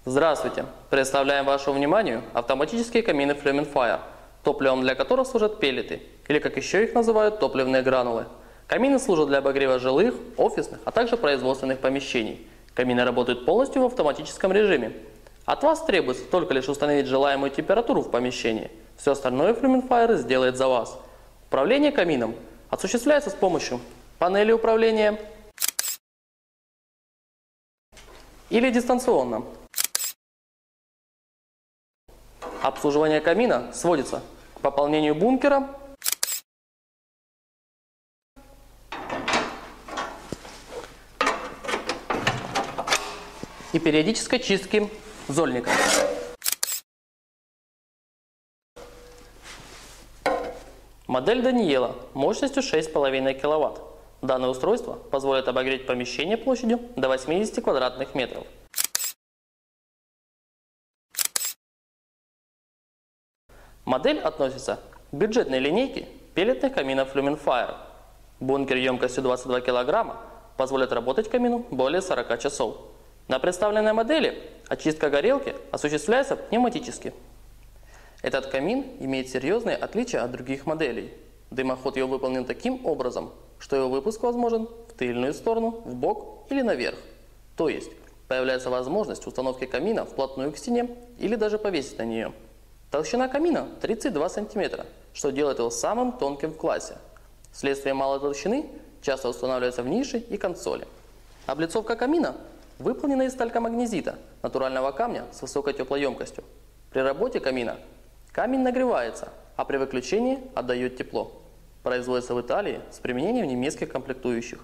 Здравствуйте! Представляем вашему вниманию автоматические камины Flaming Fire, топливом для которых служат пеллеты, или как еще их называют, топливные гранулы. Камины служат для обогрева жилых, офисных, а также производственных помещений. Камины работают полностью в автоматическом режиме. От вас требуется только лишь установить желаемую температуру в помещении. Все остальное Flaming Fire сделает за вас. Управление камином осуществляется с помощью панели управления или дистанционно. Обслуживание камина сводится к пополнению бункера и периодической чистки зольника. Модель Даниела мощностью 6,5 кВт. Данное устройство позволит обогреть помещение площадью до 80 квадратных метров. Модель относится к бюджетной линейке пеллетных каминов Flaming Fire. Бункер емкостью 22 кг позволит работать камину более 40 часов. На представленной модели очистка горелки осуществляется пневматически. Этот камин имеет серьезные отличия от других моделей. Дымоход его выполнен таким образом, что его выпуск возможен в тыльную сторону, в бок или наверх. То есть появляется возможность установки камина вплотную к стене или даже повесить на нее. Толщина камина 32 см, что делает его самым тонким в классе. Вследствие малой толщины часто устанавливается в нише и консоли. Облицовка камина выполнена из талькомагнезита, натурального камня с высокой теплоемкостью. При работе камина камень нагревается, а при выключении отдает тепло. Производится в Италии с применением немецких комплектующих.